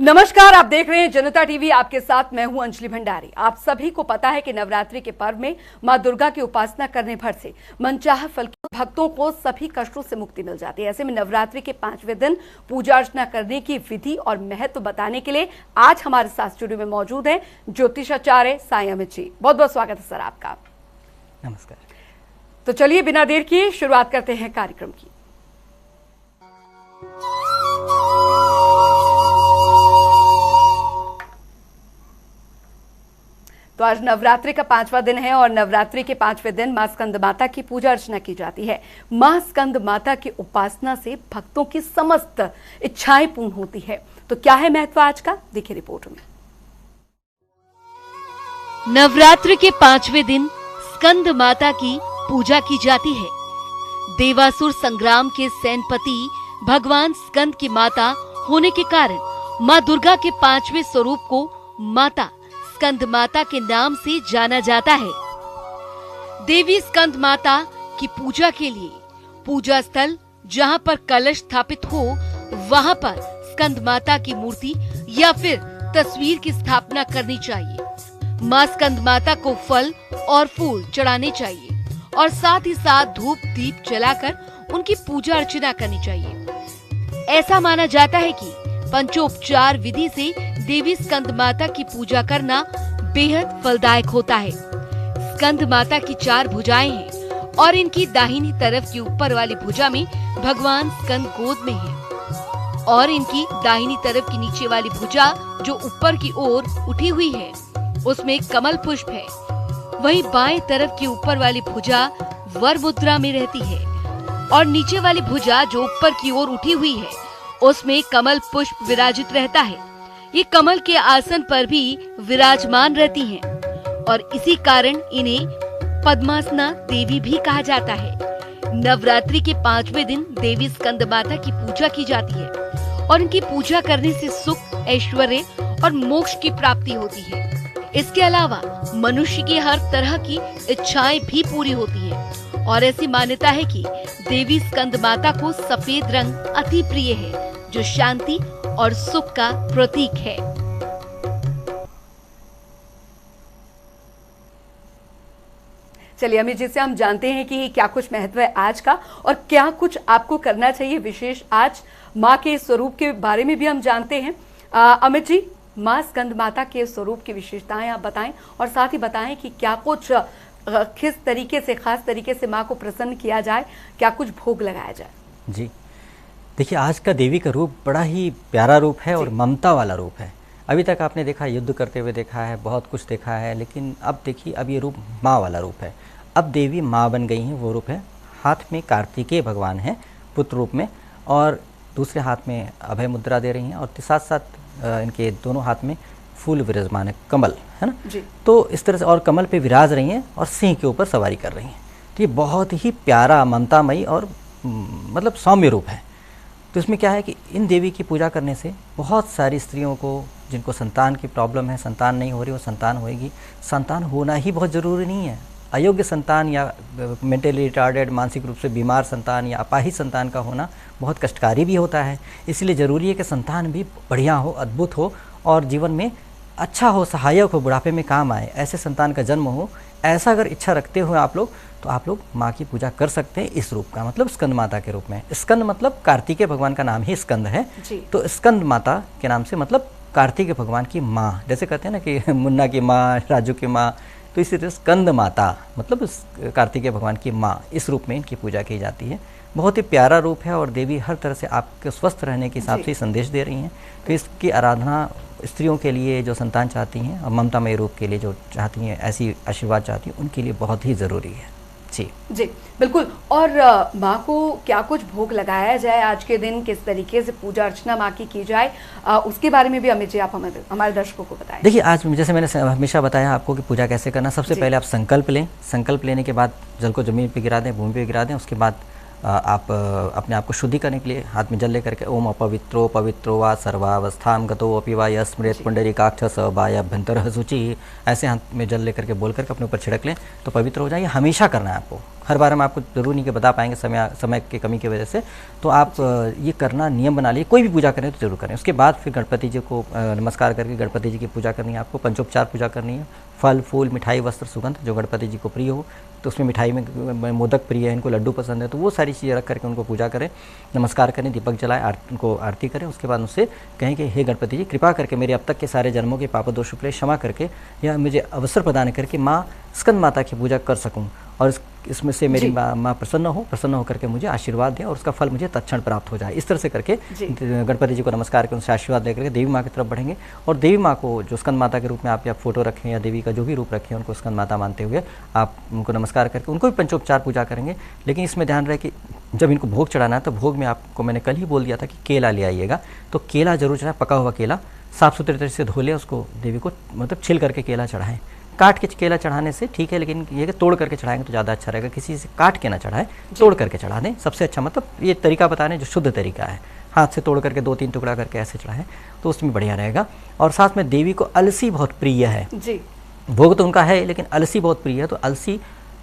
नमस्कार, आप देख रहे हैं जनता टीवी। आपके साथ मैं हूं अंजलि भंडारी। आप सभी को पता है कि नवरात्रि के पर्व में मां दुर्गा की उपासना करने भर से मनचाहा फल भक्तों को सभी कष्टों से मुक्ति मिल जाती है। ऐसे में नवरात्रि के 5वें दिन पूजा अर्चना करने की विधि और महत्व बताने के लिए आज हमारे साथ स्टूडियो में मौजूद है ज्योतिषाचार्य साई अमित जी। बहुत बहुत स्वागत है सर आपका। नमस्कार। तो चलिए बिना देर किए शुरुआत करते हैं कार्यक्रम की। तो आज नवरात्रि का 5वां दिन है और नवरात्रि के 5वें दिन मां स्कंद माता की पूजा अर्चना की जाती है। मां स्कंद माता की उपासना से भक्तों की समस्त इच्छाएं पूर्ण होती है। तो क्या है महत्व आज का, देखिए रिपोर्ट में। नवरात्रि के 5वें दिन स्कंद माता की पूजा की जाती है। देवासुर संग्राम के सेनापति भगवान स्कंद की माता होने के कारण मां दुर्गा के 5वें स्वरूप को माता स्कंद माता के नाम से जाना जाता है। देवी स्कंद माता की पूजा के लिए पूजा स्थल जहां पर कलश स्थापित हो वहां पर स्कंद माता की मूर्ति या फिर तस्वीर की स्थापना करनी चाहिए। मां स्कंद माता को फल और फूल चढ़ाने चाहिए और साथ ही साथ धूप दीप जलाकर उनकी पूजा अर्चना करनी चाहिए। ऐसा माना जाता है कि पंचोपचार विधि से देवी स्कंद माता की पूजा करना बेहद फलदायक होता है। स्कंद माता की 4 भुजाएं हैं और इनकी दाहिनी तरफ की ऊपर वाली भुजा में भगवान स्कंद गोद में है और इनकी दाहिनी तरफ की नीचे वाली भुजा जो ऊपर की ओर उठी हुई है उसमें कमल पुष्प है। वहीं बाएं तरफ की ऊपर वाली भुजा वर मुद्रा में रहती है और नीचे वाली भुजा जो ऊपर की ओर उठी हुई है उसमें कमल पुष्प विराजित रहता है। ये कमल के आसन पर भी विराजमान रहती हैं और इसी कारण इन्हें पद्मासना देवी भी कहा जाता है। नवरात्रि के 5वें दिन देवी स्कंद माता की पूजा की जाती है और इनकी पूजा करने से सुख, ऐश्वर्य और मोक्ष की प्राप्ति होती है। इसके अलावा मनुष्य की हर तरह की इच्छाएं भी पूरी होती हैं और ऐसी मान्यता है कि देवी स्कंद माता को सफेद रंग अति प्रिय है जो शांति और सुख का प्रतीक है। चलिए अमित जी से हम जानते हैं कि क्या कुछ महत्व है आज का और क्या कुछ आपको करना चाहिए विशेष आज माँ के स्वरूप के बारे में भी हम जानते हैं। अमित जी, माँ स्कंद माता के स्वरूप की विशेषताएं आप बताएं और साथ ही बताएं कि क्या कुछ किस तरीके से, खास तरीके से माँ को प्रसन्न किया जाए, क्या कुछ भोग लगाया जाए। जी देखिए, आज का देवी का रूप बड़ा ही प्यारा रूप है और ममता वाला रूप है। अभी तक आपने देखा, युद्ध करते हुए देखा है, बहुत कुछ देखा है, लेकिन अब देखिए अब ये रूप माँ वाला रूप है। अब देवी माँ बन गई हैं, वो रूप है। हाथ में कार्तिकेय भगवान हैं पुत्र रूप में और दूसरे हाथ में अभय मुद्रा दे रही हैं और साथ साथ इनके दोनों हाथ में फूल विराजमान है, कमल है ना जी। तो इस तरह से और कमल पे विराज रही हैं और सिंह के ऊपर सवारी कर रही हैं। तो ये बहुत ही प्यारा, ममतामयी और मतलब सौम्य रूप है। तो इसमें क्या है कि इन देवी की पूजा करने से बहुत सारी स्त्रियों को जिनको संतान की प्रॉब्लम है, संतान नहीं हो रही, वो संतान होएगी। संतान होना ही बहुत ज़रूरी नहीं है। अयोग्य संतान या मेंटली रिटार्डेड, मानसिक रूप से बीमार संतान या अपाहिज संतान का होना बहुत कष्टकारी भी होता है। इसलिए ज़रूरी है कि संतान भी बढ़िया हो, अद्भुत हो और जीवन में अच्छा हो, सहायक हो, बुढ़ापे में काम आए, ऐसे संतान का जन्म हो। ऐसा अगर इच्छा रखते हो आप लोग तो आप लोग माँ की पूजा कर सकते हैं इस रूप का, मतलब स्कंद माता के रूप में। स्कंद मतलब कार्तिकेय भगवान का नाम ही स्कंद है तो स्कंद माता के नाम से मतलब कार्तिकेय भगवान की माँ, जैसे कहते हैं ना कि मुन्ना की माँ, राजू की माँ, तो इसी तरह स्कंद माता मतलब कार्तिकेय भगवान की माँ, इस रूप में इनकी पूजा की जाती है। बहुत ही प्यारा रूप है और देवी हर तरह से आपके स्वस्थ रहने के हिसाब से संदेश दे रही हैं। तो इसकी आराधना स्त्रियों के लिए जो संतान चाहती हैं और ममतामय रूप के लिए जो चाहती हैं, ऐसी आशीर्वाद चाहती हैं, उनके लिए बहुत ही ज़रूरी है। जी बिल्कुल। और माँ को क्या कुछ भोग लगाया जाए आज के दिन, किस तरीके से पूजा अर्चना माँ की जाए, उसके बारे में भी अमित जी आप हमारे दर्शकों को बताएं। देखिए, आज जैसे मैंने हमेशा बताया आपको कि पूजा कैसे करना। सबसे पहले आप संकल्प लें। संकल्प लेने के बाद जल को जमीन पे गिरा दें, भूमि पे गिरा दें। उसके बाद आप अपने आप को शुद्धि करने के लिए हाथ में जल लेकर के ओम अपवित्रो पवित्रो वा सर्वावस्थाम गतो अपि वा यस्मृत पुंडरीकाक्ष स बाह्याभ्यंतरः शुचि, ऐसे हाथ में जल लेकर के बोल करके अपने ऊपर छिड़क लें तो पवित्र हो जाए। हमेशा करना है आपको, हर बार हम आपको जरूर नहीं कि बता पाएंगे समय की कमी की वजह से। तो आप ये करना नियम बना लीजिए, कोई भी पूजा करें तो जरूर करें। उसके बाद फिर गणपति जी को नमस्कार करके गणपति जी की पूजा करनी है, आपको पंचोपचार पूजा करनी है। फल फूल मिठाई वस्त्र सुगंध जो गणपति जी को प्रिय हो, तो उसमें मिठाई में मोदक प्रिय है, इनको लड्डू पसंद है, तो वो सारी चीज़ें रख करके उनको पूजा करें, नमस्कार करें, दीपक जलाएं, उनको आरती करें। उसके बाद उनसे कहें कि हे गणपति जी, कृपा करके मेरे अब तक के सारे जन्मों के पाप दोषों के लिए क्षमा करके या मुझे अवसर प्रदान करके माँ स्कंद माता की पूजा कर सकूं, और इसमें से मेरी माँ प्रसन्न हो करके मुझे आशीर्वाद दें और उसका फल मुझे तत्क्षण प्राप्त हो जाए। इस तरह से करके गणपति जी को नमस्कार करके उनसे आशीर्वाद लेकर के देवी माँ की तरफ बढ़ेंगे। और देवी माँ को जो स्कंद माता के रूप में आप या फोटो रखें या देवी का जो भी रूप रखें, उनको स्कंद माता मानते हुए आप उनको नमस्कार करके उनको भी पंचोपचार पूजा करेंगे। लेकिन इसमें ध्यान रहे कि जब इनको भोग चढ़ाना है तो भोग में आपको मैंने कल ही बोल दिया था कि केला ले आइएगा, तो केला जरूर चढ़ाएं, पका हुआ केला साफ़ सुथरे तरीके से धो लें, उसको देवी को मतलब छिल करके केला चढ़ाएं। काट के केला चढ़ाने से ठीक है, लेकिन ये कि तोड़ करके चढ़ाएंगे तो ज़्यादा अच्छा रहेगा। किसी से काट के ना चढ़ाएं, तोड़ करके चढ़ा दें, सबसे अच्छा। मतलब ये तरीका बता रहे हैं जो शुद्ध तरीका है, हाथ से तोड़ करके 2-3 टुकड़ा करके ऐसे चढ़ाएं तो उसमें बढ़िया रहेगा। और साथ में देवी को अलसी बहुत प्रिय है जी, भोग तो उनका है लेकिन अलसी बहुत प्रिय है, तो अलसी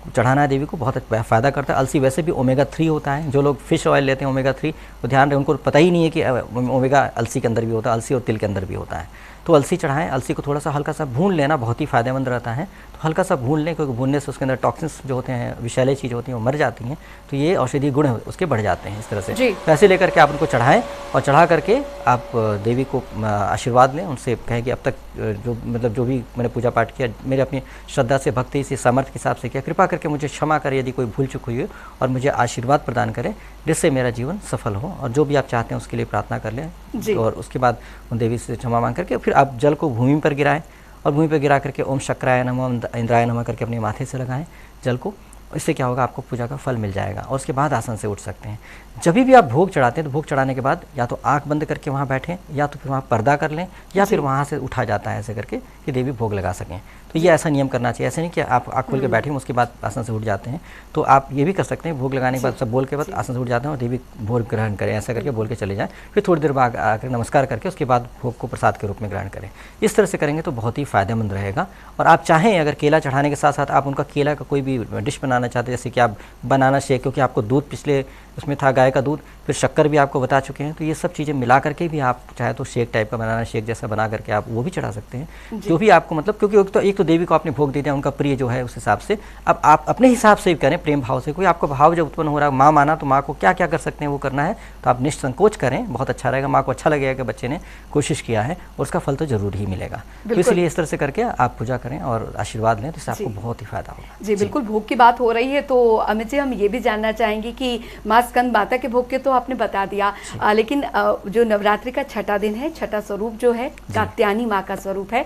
चढ़ाना है देवी को, बहुत फ़ायदा करता है। अलसी वैसे भी ओमेगा 3 होता है, जो लोग फिश ऑयल लेते हैं ओमेगा 3, तो ध्यान रहे उनको पता ही नहीं है कि ओमेगा अलसी के अंदर भी होता है, अलसी और तिल के अंदर भी होता है। तो अलसी चढ़ाएं, अलसी को थोड़ा सा हल्का सा भून लेना, बहुत ही फ़ायदेमंद रहता है। तो हल्का सा भून लें, क्योंकि भूनने से उसके अंदर टॉक्सिन्स जो होते हैं, विषैले चीज़ होती हैं, वो मर जाती हैं, तो ये औषधि गुण उसके बढ़ जाते हैं। इस तरह से पैसे लेकर के आप उनको चढ़ाएं और चढ़ा करके आप देवी को आशीर्वाद लें, उनसे कहें कि अब तक जो भी मैंने पूजा पाठ किया, मेरे अपनी श्रद्धा से, भक्ति से, सामर्थ्य के हिसाब से किया, कृपा करके मुझे क्षमा करें यदि कोई भूल चूक हुई हो, और मुझे आशीर्वाद प्रदान करें जिससे मेरा जीवन सफल हो। और जो भी आप चाहते हैं उसके लिए प्रार्थना कर लें। और उसके बाद उन देवी से क्षमा मांग करके फिर आप जल को भूमि पर गिराएं, और भूमि पर गिरा करके ओम शक्राय नमः इंद्राय नमः करके अपने माथे से लगाएं जल को। इससे क्या होगा, आपको पूजा का फल मिल जाएगा। और उसके बाद आसन से उठ सकते हैं। जब भी आप भोग चढ़ाते हैं तो भोग चढ़ाने के बाद या तो आंख बंद करके वहाँ बैठें, या तो फिर वहाँ पर्दा कर लें, या फिर वहाँ से उठा जाता है ऐसे करके कि देवी भोग लगा सकें। तो ये ऐसा नियम करना चाहिए, ऐसे नहीं कि आप आँख खोल के बैठे उसके बाद आसन से उठ जाते हैं। तो आप ये भी कर सकते हैं, भोग लगाने के बाद सब बोल के बाद आसन से उठ जाते हैं और देवी भोग ग्रहण करें, ऐसा करके बोल के चले जाएँ। फिर थोड़ी देर बाद आकर नमस्कार करके उसके बाद भोग को प्रसाद के रूप में ग्रहण करें। इस तरह से करेंगे तो बहुत ही फ़ायदेमंद रहेगा। और आप चाहें अगर केला चढ़ाने के साथ साथ आप उनका केला का कोई भी डिश बनाना चाहते हैं, जैसे कि आप बनाना शेक, क्योंकि आपको दूध पिछले उसमें था गाय का दूध, फिर शक्कर भी आपको बता चुके हैं, तो ये सब चीज़ें मिला करके भी आप चाहे तो शेक टाइप का बनाना, शेक जैसा बना करके आप वो भी चढ़ा सकते हैं, जो भी आपको मतलब। क्योंकि एक तो देवी को आपने भोग दे दिया, उनका प्रिय जो है उस हिसाब से अब आप अपने हिसाब से करें, प्रेम भाव से। कोई आपको भाव जब उत्पन्न हो रहा है, माँ माना तो माँ को क्या क्या कर सकते हैं वो करना है, तो आप निष्संकोच करें, बहुत अच्छा रहेगा। माँ को अच्छा लगेगा कि बच्चे ने कोशिश किया है और उसका फल तो जरूर ही मिलेगा। तो इसलिए इस तरह से करके आप पूजा करें और आशीर्वाद लें, तो इससे आपको बहुत ही फायदा होगा। जी बिल्कुल। भोग की बात हो रही है तो अमित जी, हम ये भी जानना चाहेंगे कि माँ स्कंद माता के भोग के तो आपने बता दिया, लेकिन जो नवरात्रि का छठा दिन है, छठा स्वरूप जो है कात्यायनी माँ का स्वरूप है,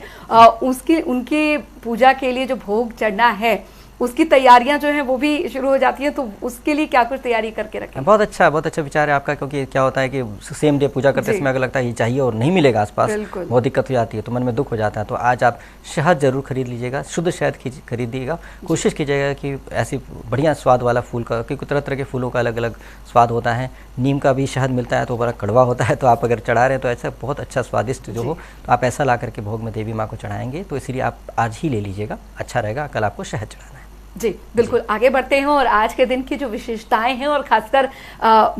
उनके पूजा के लिए जो भोग चढ़ना है उसकी तैयारियां जो हैं वो भी शुरू हो जाती हैं, तो उसके लिए क्या कुछ तैयारी करके रखें? बहुत अच्छा विचार है आपका, क्योंकि क्या होता है कि सेम डे पूजा करते समय अगर लगता है ये चाहिए और नहीं मिलेगा आसपास, बहुत दिक्कत हो जाती है, तो मन में दुख हो जाता है। तो आज आप शहद जरूर खरीद लीजिएगा, शुद्ध शहद खरीदिएगा। कोशिश कीजिएगा कि ऐसी बढ़िया स्वाद वाला फूल का, क्योंकि तरह तरह के फूलों का अलग अलग स्वाद होता है। नीम का भी शहद मिलता है तो बड़ा कड़वा होता है, तो आप अगर चढ़ा रहे हैं तो ऐसा बहुत अच्छा स्वादिष्ट जो हो, तो आप ऐसा ला करके भोग में देवी माँ को चढ़ाएंगे। तो इसलिए आप आज ही ले लीजिएगा, अच्छा रहेगा, कल आपको शहद चढ़ाना है। जी बिल्कुल। आगे बढ़ते हैं और आज के दिन की जो विशेषताएं हैं और खासकर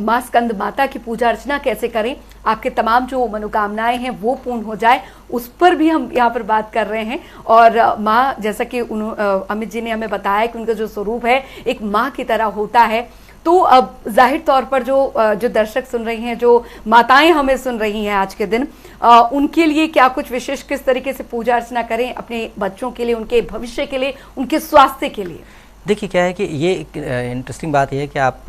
माँ स्कंद माता की पूजा अर्चना कैसे करें, आपके तमाम जो मनोकामनाएं हैं वो पूर्ण हो जाए, उस पर भी हम यहाँ पर बात कर रहे हैं। और माँ, जैसा कि अमित जी ने हमें बताया कि उनका जो स्वरूप है एक माँ की तरह होता है, तो अब जाहिर तौर पर जो दर्शक सुन रही हैं, जो माताएं हमें सुन रही हैं आज के दिन, उनके लिए क्या कुछ विशेष किस तरीके से पूजा अर्चना करें अपने बच्चों के लिए, उनके भविष्य के लिए, उनके स्वास्थ्य के लिए? देखिए क्या है कि ये एक इंटरेस्टिंग बात यह है कि आप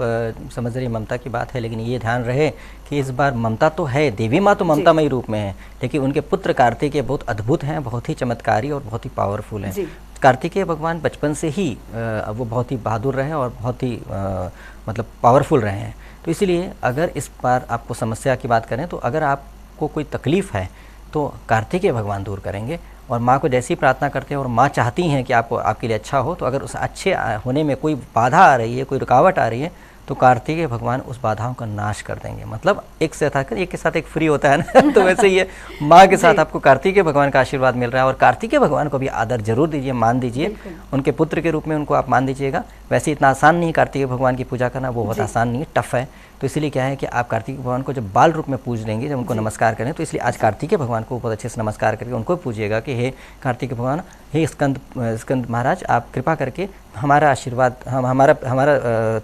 समझ रही ममता की बात है, लेकिन ये ध्यान रहे कि इस बार ममता तो है, देवी माँ तो ममतामयी रूप में है, लेकिन उनके पुत्र कार्तिकेय बहुत अद्भुत हैं, बहुत ही चमत्कारी और बहुत ही पावरफुल हैं। कार्तिकेय भगवान बचपन से ही वो बहुत ही बहादुर रहे और बहुत ही मतलब पावरफुल रहे हैं। तो इसीलिए अगर इस बार आपको समस्या की बात करें, तो अगर आपको कोई तकलीफ़ है तो कार्तिकेय भगवान दूर करेंगे। और माँ को जैसी प्रार्थना करते हैं और माँ चाहती हैं कि आपको आपके लिए अच्छा हो, तो अगर उस अच्छे होने में कोई बाधा आ रही है, कोई रुकावट आ रही है, तो कार्तिकेय भगवान उस बाधाओं का नाश कर देंगे। मतलब एक से था एक के साथ एक फ्री होता है ना तो वैसे ही माँ के साथ आपको कार्तिकेय भगवान का आशीर्वाद मिल रहा है। और कार्तिकेय भगवान को भी आदर जरूर दीजिए, मान दीजिए, उनके पुत्र के रूप में उनको आप मान दीजिएगा। वैसे इतना आसान नहीं है कार्तिकेय भगवान की पूजा करना, वो बहुत आसान नहीं है, टफ है। तो इसीलिए क्या है कि आप कार्तिकेय भगवान को जब बाल रूप में पूज लेंगे, जब उनको नमस्कार करें, तो इसलिए आज कार्तिकेय भगवान को बहुत अच्छे से नमस्कार करके उनको पूजिएगा कि हे कार्तिकेय भगवान, हे स्कंद महाराज, आप कृपा करके हमारा आशीर्वाद,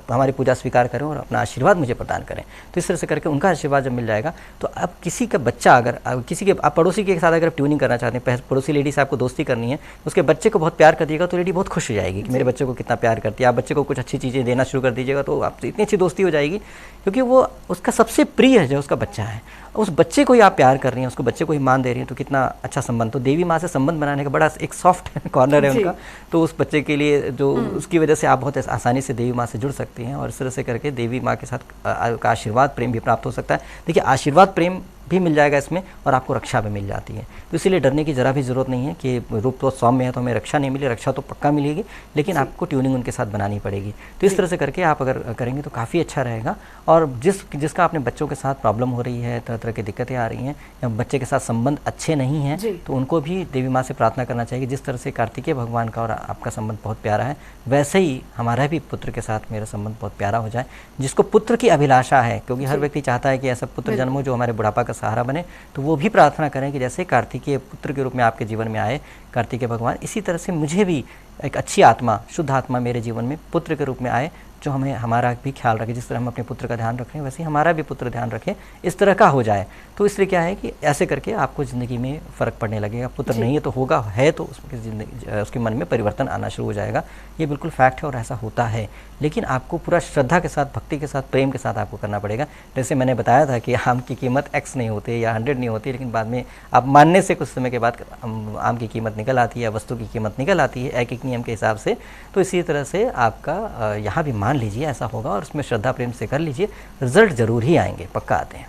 हमारी पूजा स्वीकार करें और अपना आशीर्वाद मुझे प्रदान करें। तो इस तरह से करके उनका आशीर्वाद जब मिल जाएगा तो अब किसी का बच्चा अगर किसी के आप पड़ोसी के साथ अगर ट्यूनिंग करना चाहते हैं, पड़ोसी लेडी से आपको दोस्ती करनी है, उसके बच्चे को बहुत प्यार कर दिएगा तो लेडी बहुत खुश हो जाएगी कि मेरे बच्चे को कितना प्यार करती है। आप बच्चे को कुछ अच्छी चीज़ें देना शुरू कर दीजिएगा तो आपसे इतनी अच्छी दोस्ती हो जाएगी, क्योंकि वो उसका सबसे प्रिय है जो उसका बच्चा है, उस बच्चे को ही आप प्यार कर रही हैं, उसको बच्चे को ही मान दे रही हैं, तो कितना अच्छा संबंध। तो देवी माँ से संबंध बनाने का बड़ा एक सॉफ्ट कॉर्नर है उनका, तो उस बच्चे के लिए जो उसकी वजह से आप बहुत आसानी से देवी माँ से जुड़ सकती हैं और इस तरह से करके देवी माँ के साथ का आशीर्वाद प्रेम भी प्राप्त हो सकता है। देखिए आशीर्वाद प्रेम भी मिल जाएगा इसमें और आपको रक्षा भी मिल जाती है, तो इसीलिए डरने की जरा भी जरूरत नहीं है कि रूप तो सौम्य है तो हमें रक्षा नहीं मिली, रक्षा तो पक्का मिलेगी, लेकिन आपको ट्यूनिंग उनके साथ बनानी पड़ेगी। तो इस तरह से करके आप अगर करेंगे तो काफ़ी अच्छा रहेगा। और जिसका अपने बच्चों के साथ प्रॉब्लम हो रही है, तरह तरह की दिक्कतें आ रही हैं या बच्चे के साथ संबंध अच्छे नहीं हैं, तो उनको भी देवी माँ से प्रार्थना करना चाहिए। जिस तरह से कार्तिकेय भगवान का और आपका संबंध बहुत प्यारा है, वैसे ही हमारा भी पुत्र के साथ मेरा संबंध बहुत प्यारा हो जाए। जिसको पुत्र की अभिलाषा है, क्योंकि हर व्यक्ति चाहता है कि ऐसा पुत्र जन्म हो जो हमारे बुढ़ापा का सहारा बने, तो वो भी प्रार्थना करें कि जैसे कार्तिकेय पुत्र के रूप में आपके जीवन में आए कार्तिकेय भगवान, इसी तरह से मुझे भी एक अच्छी आत्मा, शुद्ध आत्मा मेरे जीवन में पुत्र के रूप में आए, जो हमें हमारा भी ख्याल रखे। जिस तरह हम अपने पुत्र का ध्यान रख रहे हैं, वैसे ही हमारा भी पुत्र ध्यान रखे, इस तरह का हो जाए। तो इसलिए क्या है कि ऐसे करके आपको ज़िंदगी में फ़र्क पड़ने लगेगा। पुत्र नहीं है तो होगा, है तो उसके मन में परिवर्तन आना शुरू हो जाएगा। ये बिल्कुल फैक्ट है और ऐसा होता है, लेकिन आपको पूरा श्रद्धा के साथ, भक्ति के साथ, प्रेम के साथ आपको करना पड़ेगा। जैसे मैंने बताया था कि आम की कीमत X नहीं होती या 100 नहीं होती, लेकिन बाद में आप मानने से कुछ समय के बाद आम की कीमत निकल आती है या वस्तु की कीमत निकल आती है एक नियम के हिसाब से। तो इसी तरह से आपका यहाँ भी मान लीजिए ऐसा होगा और उसमें श्रद्धा प्रेम से कर लीजिए, रिजल्ट जरूर ही आएंगे, पक्का आते हैं।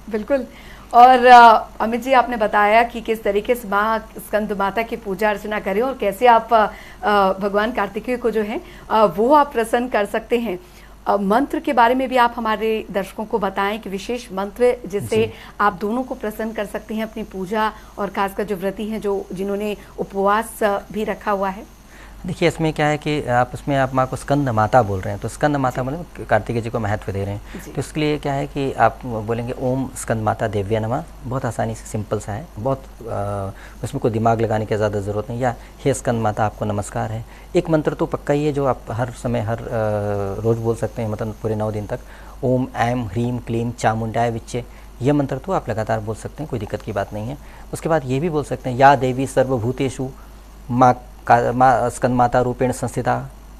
बिल्कुल। और अमित जी, आपने बताया कि किस तरीके से माँ स्कंद माता की पूजा अर्चना करें और कैसे आप भगवान कार्तिकेय को जो है वो आप प्रसन्न कर सकते हैं। मंत्र के बारे में भी आप हमारे दर्शकों को बताएं कि विशेष मंत्र जिससे आप दोनों को प्रसन्न कर सकते हैं अपनी पूजा, और खासकर जो व्रती हैं जिन्होंने उपवास भी रखा हुआ है। देखिए इसमें क्या है कि आप माँ को स्कंद माता बोल रहे हैं, तो स्कंद माता मतलब कार्तिकेय जी को महत्व दे रहे हैं। तो इसके लिए क्या है कि आप बोलेंगे ओम स्कंद माता देव्य नमः। बहुत आसानी से, सिंपल सा है, बहुत उसमें कोई दिमाग लगाने की ज़्यादा ज़रूरत नहीं। या हे स्कंद माता आपको नमस्कार है। एक मंत्र तो पक्का ही है जो आप हर समय हर रोज़ बोल सकते हैं, मतलब पूरे 9 दिन तक। ओम ऐम ह्रीम क्लीम चामुंडाय विच्चे, यह मंत्र तो आप लगातार बोल सकते हैं, कोई दिक्कत की बात नहीं है। उसके बाद ये भी बोल सकते हैं या देवी सर्वभूतेषु माँ स्कंद माता रूपेण संस्थिता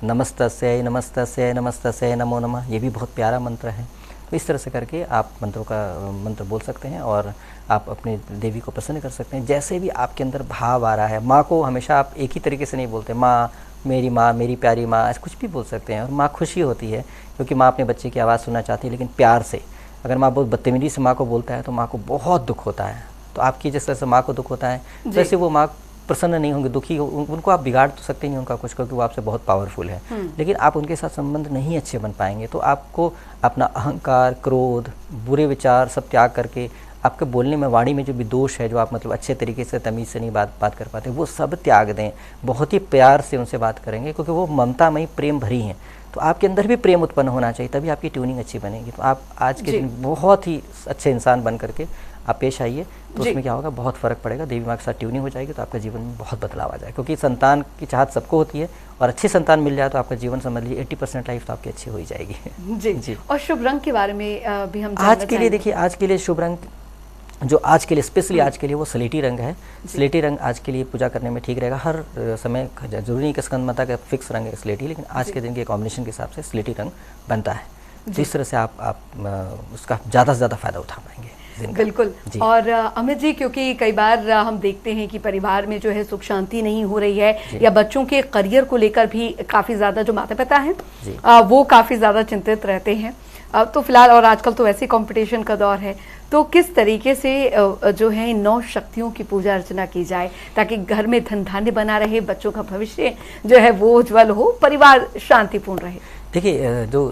नमस्तस्यै नमस्तस्यै नमस्तस्यै नमो नमः। ये भी बहुत प्यारा मंत्र है। तो इस तरह से करके आप मंत्र बोल सकते हैं और आप अपने देवी को प्रसन्न कर सकते हैं। जैसे भी आपके अंदर भाव आ रहा है, माँ को हमेशा आप एक ही तरीके से नहीं बोलते, माँ मेरी प्यारी माँ, ऐसा कुछ भी बोल सकते हैं। और माँ खुशी होती है क्योंकि माँ अपने बच्चे की आवाज़ सुनना चाहती है, लेकिन प्यार से। अगर माँ बहुत बदतमीजी से माँ को बोलता है तो माँ को बहुत दुख होता है। तो आपकी जिस तरह से माँ को दुख होता है, वैसे वो माँ प्रसन्न नहीं होंगे, दुखी हो। उनको आप बिगाड़ तो सकते नहीं उनका कुछ, क्योंकि वो आपसे बहुत पावरफुल है, लेकिन आप उनके साथ संबंध नहीं अच्छे बन पाएंगे। तो आपको अपना अहंकार, क्रोध, बुरे विचार सब त्याग करके आपके बोलने में, वाणी में जो भी दोष है, जो आप मतलब अच्छे तरीके से तमीज़ से नहीं बात कर पाते, वो सब त्याग दें। बहुत ही प्यार से उनसे बात करेंगे क्योंकि वो ममतामयी प्रेम भरी हैं। तो आपके अंदर भी प्रेम उत्पन्न होना चाहिए, तभी आपकी ट्यूनिंग अच्छी बनेगी। तो आप आज के दिन बहुत ही अच्छे इंसान बन करके आप पेश आइए, तो उसमें क्या होगा, बहुत फ़र्क पड़ेगा। देवी माँ के साथ ट्यूनिंग हो जाएगी तो आपका जीवन में बहुत बदलाव आ जाएगा, क्योंकि संतान की चाहत सबको होती है और अच्छी संतान मिल जाए तो आपका जीवन समझ लीजिए 80% लाइफ तो आपकी अच्छी हो ही जाएगी। जी। और शुभ रंग के बारे में भी हम आज के लिए देखिए, आज के लिए शुभ रंग जो आज के लिए स्पेशली आज के लिए वो स्लेटी रंग है। स्लेटी रंग आज के लिए पूजा करने में ठीक रहेगा। हर समय जरूरी नहीं कि स्कंद माता का फिक्स रंग है स्लेटी, लेकिन आज के दिन के कॉम्बिनेशन के हिसाब से स्लेटी रंग बनता है। तो इस तरह से आप उसका ज़्यादा से ज़्यादा फायदा उठा पाएंगे। बिल्कुल। और अमित जी, क्योंकि कई बार हम देखते हैं कि परिवार में जो है सुख शांति नहीं हो रही है, या बच्चों के करियर को लेकर भी काफ़ी ज़्यादा जो माता पिता हैं वो काफ़ी ज़्यादा चिंतित रहते हैं। तो फिलहाल, और आजकल तो वैसे कंपटीशन का दौर है, तो किस तरीके से जो है इन 9 शक्तियों की पूजा अर्चना की जाए ताकि घर में धन धान्य बना रहे, बच्चों का भविष्य जो है वो उज्जवल हो, परिवार शांतिपूर्ण रहे? देखिए, जो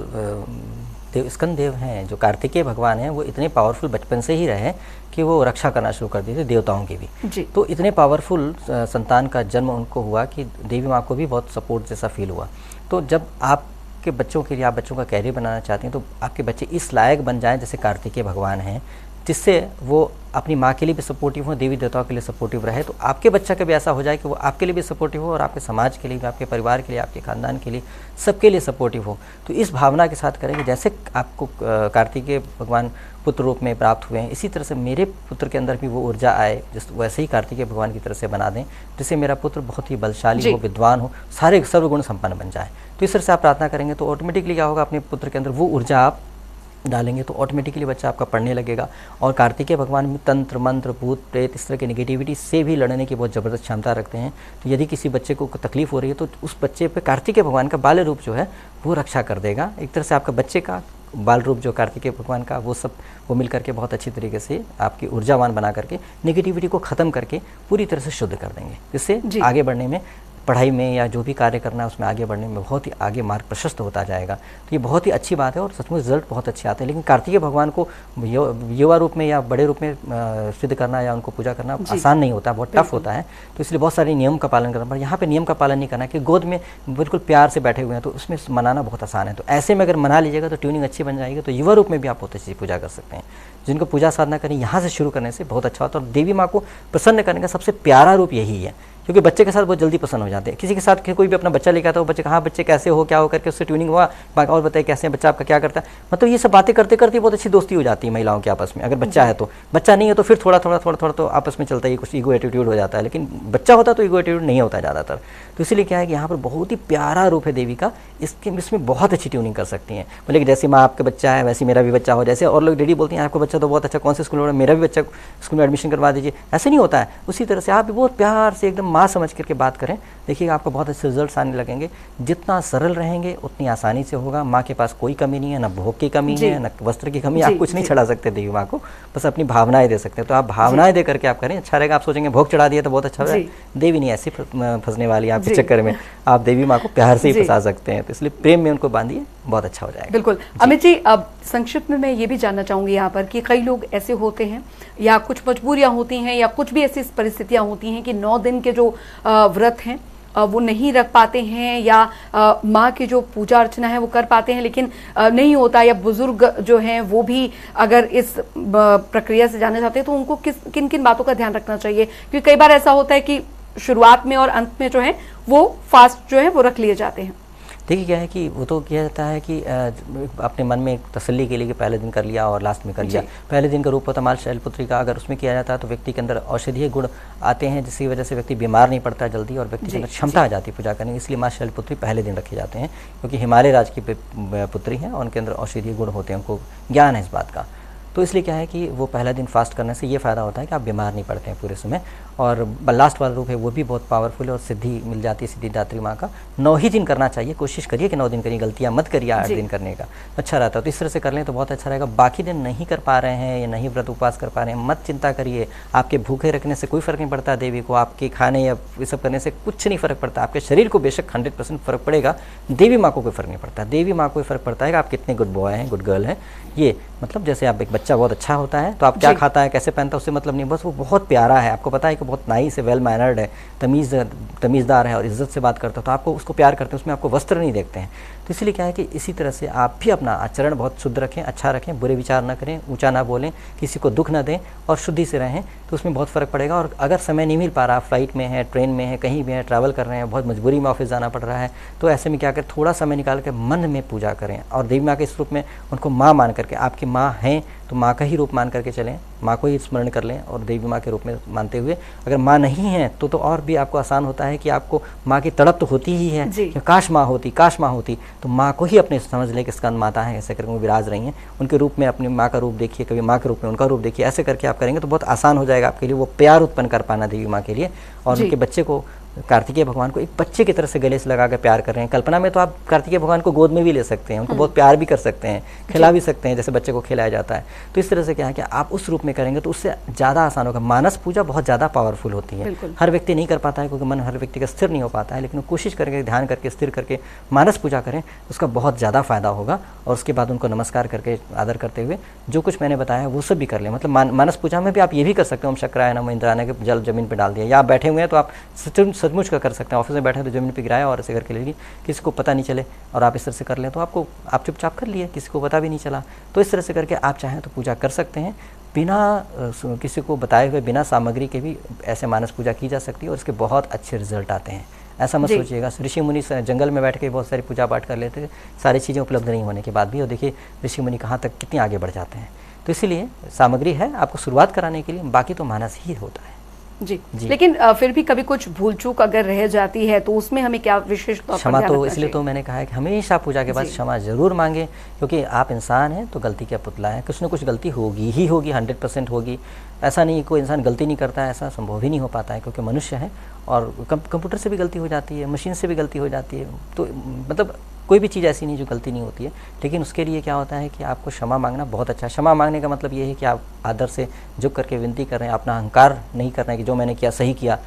स्कंद देव हैं, जो कार्तिकेय भगवान हैं, वो इतने पावरफुल बचपन से ही रहे कि वो रक्षा करना शुरू कर दिए थे देवताओं की भी। तो इतने पावरफुल संतान का जन्म उनको हुआ कि देवी माँ को भी बहुत सपोर्ट जैसा फील हुआ। तो जब आपके बच्चों के लिए आप बच्चों का कैरियर बनाना चाहते हैं तो आपके बच्चे इस लायक बन जाएं जैसे कार्तिकेय भगवान हैं, जिससे वो अपनी माँ के लिए भी सपोर्टिव हो, देवी देवताओं के लिए सपोर्टिव रहे। तो आपके बच्चा का भी ऐसा हो जाए कि वो आपके लिए भी सपोर्टिव हो और आपके समाज के लिए भी, आपके परिवार के लिए, आपके खानदान के लिए, सबके लिए सपोर्टिव हो। तो इस भावना के साथ करेंगे, जैसे आपको कार्तिकेय भगवान पुत्र रूप में प्राप्त हुए हैं, इसी तरह से मेरे पुत्र के अंदर भी वो ऊर्जा आए, जिस वैसे ही कार्तिकेय भगवान की तरह से बना दें, जिससे मेरा पुत्र बहुत ही बलशाली हो, विद्वान हो, सारे सर्वगुण संपन्न बन जाए। तो इस तरह से आप प्रार्थना करेंगे तो ऑटोमेटिकली क्या होगा, अपने पुत्र के अंदर वो ऊर्जा आप डालेंगे तो ऑटोमेटिकली बच्चा आपका पढ़ने लगेगा। और कार्तिकेय भगवान में तंत्र मंत्र भूत प्रेत इस तरह की नेगेटिविटी से भी लड़ने की बहुत ज़बरदस्त क्षमता रखते हैं। तो यदि किसी बच्चे को तकलीफ हो रही है तो उस बच्चे पे कार्तिकेय भगवान का बाल्य रूप जो है वो रक्षा कर देगा। एक तरह से आपका बच्चे का बाल रूप जो कार्तिकेय भगवान का वो मिल करके बहुत अच्छी तरीके से आपकी ऊर्जावान बना करके नेगेटिविटी को ख़त्म करके पूरी तरह से शुद्ध कर देंगे, जिससे आगे बढ़ने में, पढ़ाई में या जो भी कार्य करना है उसमें आगे बढ़ने में बहुत ही आगे मार्ग प्रशस्त होता जाएगा। तो ये बहुत ही अच्छी बात है और सचमुच रिजल्ट बहुत अच्छे आते हैं। लेकिन कार्तिकेय भगवान को युवा रूप में या बड़े रूप में सिद्ध करना या उनको पूजा करना आसान नहीं होता, बहुत टफ होता है। तो इसलिए बहुत सारे नियम का पालन करना पड़ता है। यहाँ पे नियम का पालन नहीं करना कि गोद में बिल्कुल प्यार से बैठे हुए हैं तो उसमें मनाना बहुत आसान है। तो ऐसे में अगर मना लीजिएगा तो ट्यूनिंग अच्छी बन जाएगी। तो युवा रूप में भी आप बहुत अच्छी पूजा कर सकते हैं। जिनको पूजा साधना करें यहाँ से शुरू करने से बहुत अच्छा होता है। और देवी माँ को प्रसन्न करने का सबसे प्यारा रूप यही है, क्योंकि बच्चे के साथ बहुत जल्दी प्रसन्न हो जाते हैं। किसी के साथ कोई भी अपना बच्चा लेकर आता है, वो बच्चे कहाँ बच्चे कैसे हो, क्या हो करके उससे ट्यूनिंग हुआ, और बताइए कैसे बच्चा आपका क्या करता है, मतलब ये सब बातें करते करते बहुत अच्छी दोस्ती हो जाती है महिलाओं के आपस में। अगर बच्चा है तो, बच्चा नहीं है तो फिर थोड़ा थोड़ा तो आपस में चलता है, कुछ ईगो एटीट्यूड हो जाता है। लेकिन बच्चा होता है तो ईगो एटीट्यूड नहीं होता ज़्यादातर। तो इसीलिए क्या है कि यहाँ पर बहुत ही प्यारा रूप है देवी का, इसमें बहुत अच्छी ट्यूनिंग कर सकती हैं। बोले कि जैसे माँ आपका बच्चा है वैसे मेरा भी बच्चा हो, जैसे और लोग डैडी बोलते हैं आपका बच्चा तो बहुत अच्छा, कौन से स्कूल में, मेरा भी बच्चा स्कूल में एडमिशन करवा दीजिए, ऐसे नहीं होता है। उसी तरह से आप भी बहुत प्यार से एकदम माँ समझ करके बात करें, देखिएगा आपको बहुत अच्छे रिजल्ट्स आने लगेंगे। जितना सरल रहेंगे उतनी आसानी से होगा। माँ के पास कोई कमी नहीं है, ना भोग की कमी है, ना वस्त्र की कमी। आप कुछ नहीं चढ़ा सकते देवी माँ को, बस अपनी भावनाएं दे सकते हैं। तो आप भावनाएं दे करके आप करें, अच्छा रहेगा। आप सोचेंगे भोग चढ़ा दिया तो बहुत अच्छा होगा, देवी नहीं ऐसी फंसने वाली है आपके चक्कर में। आप देवी माँ को प्यार से ही फंसा सकते हैं। तो इसलिए प्रेम में उनको बांधिए, बहुत अच्छा हो जाएगा। बिल्कुल। अमित जी, अब संक्षिप्त में मैं ये भी जानना चाहूंगी यहाँ पर कि कई लोग ऐसे होते हैं या कुछ मजबूरियां होती हैं या कुछ भी ऐसी परिस्थितियां होती हैं कि 9 दिन के जो व्रत हैं वो नहीं रख पाते हैं, या माँ की जो पूजा अर्चना है वो कर पाते हैं लेकिन नहीं होता, या बुजुर्ग जो हैं वो भी अगर इस प्रक्रिया से जाना चाहते हैं तो उनको किन किन बातों का ध्यान रखना चाहिए? क्योंकि कई बार ऐसा होता है कि शुरुआत में और अंत में जो है वो फास्ट जो है वो रख लिए जाते हैं। देखिए क्या है कि वो तो किया जाता है कि अपने मन में एक तसल्ली के लिए कि पहले दिन कर लिया और लास्ट में कर लिया। पहले दिन का रूप होता है माल शैलपुत्री का, अगर उसमें किया जाता है तो व्यक्ति के अंदर औषधीय गुण आते हैं, जिसकी वजह से व्यक्ति बीमार नहीं पड़ता जल्दी और व्यक्ति के अंदर क्षमता आ जाती है पूजा करने की। इसलिए माँ शैलपुत्री पहले दिन रखे जाते हैं, क्योंकि हिमालय राज की पुत्री हैं और उनके अंदर औषधीय गुण होते हैं, उनको ज्ञान है इस बात का। तो इसलिए क्या है कि वो पहला दिन फास्ट करने से ये फ़ायदा होता है कि आप बीमार नहीं पड़ते हैं पूरे समय। और लास्ट वाला रूप है वो भी बहुत पावरफुल है और सिद्धि मिल जाती है सिद्धिदात्री माँ का। 9 ही दिन करना चाहिए, कोशिश करिए कि 9 दिन करिए, गलतियाँ मत करिए 8 दिन करने का, अच्छा रहता है। तो इस तरह से कर लें तो बहुत अच्छा रहेगा। बाकी दिन नहीं कर पा रहे हैं या नहीं व्रत उपवास कर पा रहे हैं, मत चिंता करिए। आपके भूखे रखने से कोई फ़र्क नहीं पड़ता देवी को, आपके खाने या ये सब करने से कुछ नहीं फ़र्क पड़ता। आपके शरीर को बेशक 100% फ़र्क पड़ेगा, देवी माँ को कोई फ़र्क नहीं पड़ता। देवी माँ को फ़र्क पड़ता है कि आप कितने गुड बॉय हैं, गुड गर्ल हैं। ये मतलब जैसे आप एक बच्चा बहुत अच्छा होता है तो आप क्या खाता है कैसे पहनता है उससे मतलब नहीं, बस वो बहुत प्यारा है, आपको पता है कि बहुत नाइस है, वेल मैनर्ड है, तमीज़दार है और इज़्ज़त से बात करता है, तो आपको उसको प्यार करते हैं, उसमें आपको वस्त्र नहीं देखते हैं। तो इसलिए क्या है कि इसी तरह से आप भी अपना आचरण बहुत शुद्ध रखें, अच्छा रखें, बुरे विचार ना करें, ऊंचा ना बोलें, किसी को दुख ना दें और शुद्धि से रहें, तो उसमें बहुत फ़र्क पड़ेगा। और अगर समय नहीं मिल पा रहा, फ्लाइट में है, ट्रेन में है, कहीं भी है, ट्रैवल कर रहे हैं, बहुत मजबूरी में ऑफिस जाना पड़ रहा है, तो ऐसे में क्या करें, थोड़ा समय निकाल कर मन में पूजा करें और देवी माँ के इस रूप में उनको माँ मान करके, आपकी माँ हैं तो माँ का ही रूप मान करके चलें, माँ को ही स्मरण कर लें और देवी माँ के रूप में मानते हुए। अगर माँ नहीं है तो और भी आपको आसान होता है कि आपको माँ की तड़प तो होती ही है कि काश माँ होती, काश माँ होती, तो माँ को ही अपने समझ लें कि स्कंद माता है, ऐसे करके वो विराज रही हैं, उनके रूप में अपनी माँ का रूप देखिए, कभी माँ के रूप में उनका रूप देखिए, ऐसे करके आप करेंगे तो बहुत आसान हो जाएगा आपके लिए वो प्यार उत्पन्न कर पाना देवी माँ के लिए। और उनके बच्चे को कार्तिकेय भगवान को एक बच्चे की तरह से गले से लगा कर प्यार कर रहे हैं। कल्पना में तो आप कार्तिकेय भगवान को गोद में भी ले सकते हैं, उनको बहुत प्यार भी कर सकते हैं, खिला भी सकते हैं जैसे बच्चे को खिलाया जाता है। तो इस तरह से क्या है कि आप उस रूप में करेंगे तो उससे ज़्यादा आसान होगा। मानस पूजा बहुत ज़्यादा पावरफुल होती है, हर व्यक्ति नहीं कर पाता है क्योंकि मन हर व्यक्ति का स्थिर नहीं हो पाता है, लेकिन कोशिश करके ध्यान करके स्थिर करके मानस पूजा करें, उसका बहुत ज़्यादा फायदा होगा। और उसके बाद उनको नमस्कार करके आदर करते हुए जो कुछ मैंने बताया वो सब भी कर लें। मतलब मानस पूजा में भी आप ये भी कर सकते हो, ओम शक्राय नमः इंद्रायणाय के जल जमीन पर डाल दिया, या आप बैठे हुए हैं तो आप सचमुच का कर सकते हैं। ऑफिस में बैठे तो जमीन पर गिराया और ऐसे करके ले ली, किसी को पता नहीं चले, और आप इस तरह से कर लें तो आपको आप चुपचाप कर लिए, किसी को पता भी नहीं चला। तो इस तरह से करके आप चाहें तो पूजा कर सकते हैं, बिना किसी को बताए हुए, बिना सामग्री के भी ऐसे मानस पूजा की जा सकती है और इसके बहुत अच्छे रिजल्ट आते हैं। ऐसा मत सोचिएगा ऋषि मुनि जंगल में बैठ के बहुत सारी पूजा पाठ कर लेते थे, सारी चीज़ें उपलब्ध नहीं होने के बाद भी, और देखिए ऋषि मुनि कहाँ तक कितने आगे बढ़ जाते हैं। तो इसीलिए सामग्री है आपको शुरुआत कराने के लिए, बाकी तो मानस ही होता है। जी। लेकिन फिर भी कभी कुछ भूल चूक अगर रह जाती है तो उसमें हमें क्या विशेष तौर पर क्षमा, तो इसलिए तो मैंने कहा है कि हमेशा पूजा के बाद क्षमा जरूर मांगे, क्योंकि आप इंसान हैं तो गलती का पुतला है, कुछ ना कुछ गलती होगी ही होगी, 100% होगी। ऐसा नहीं कोई इंसान गलती नहीं करता है, ऐसा संभव ही नहीं हो पाता है, क्योंकि मनुष्य है और कंप्यूटर से भी गलती हो जाती है, मशीन से भी गलती हो जाती है। तो मतलब कोई भी चीज़ ऐसी नहीं जो गलती नहीं होती है, लेकिन उसके लिए क्या होता है कि आपको क्षमा मांगना बहुत अच्छा है। क्षमा मांगने का मतलब ये है कि आप आदर से झुक करके विनती कर रहे हैं, अपना अहंकार नहीं करना है कि जो मैंने किया सही किया।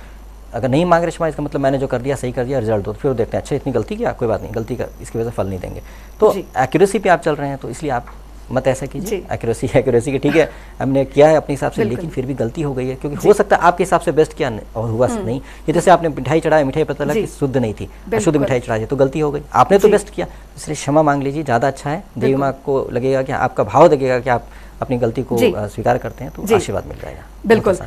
अगर नहीं मांग रहे क्षमा, इसका मतलब मैंने जो कर दिया सही कर दिया, रिजल्ट दो, फिर देखते हैं अच्छा इतनी गलती किया, कोई बात नहीं, गलती का इसकी वजह से फल नहीं देंगे। तो एक्यूरेसी पे आप चल रहे हैं, तो इसलिए आप मत ऐसा कीजिए। एक्यूरेसी की ठीक है, हमने किया है अपने हिसाब से, लेकिन फिर भी गलती हो गई है, क्योंकि हो सकता है आपके हिसाब से बेस्ट किया और हुआ नहीं। ये जैसे आपने मिठाई चढ़ाया, मिठाई पता लगा कि शुद्ध नहीं थी, अशुद्ध मिठाई चढ़ा दी तो गलती हो गई, आपने तो बेस्ट किया, इसलिए क्षमा मांग लीजिए, ज़्यादा अच्छा है। देवी माँ को लगेगा कि आपका भाव लगेगा कि आप अपनी गलती को स्वीकार करते हैं, तो आशीर्वाद मिल जाएगा। बिल्कुल।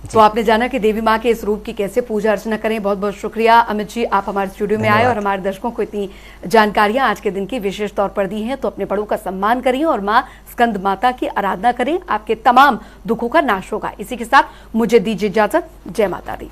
तो आपने जाना कि देवी माँ के इस रूप की कैसे पूजा अर्चना करें। बहुत बहुत शुक्रिया अमित जी, आप हमारे स्टूडियो में आए और हमारे दर्शकों को इतनी जानकारियां आज के दिन की विशेष तौर पर दी हैं। तो अपने बड़ों का सम्मान करिए और माँ स्कंद माता की आराधना करें, आपके तमाम दुखों का नाश होगा। इसी के साथ मुझे दीजिए इजाजत। जय माता दी।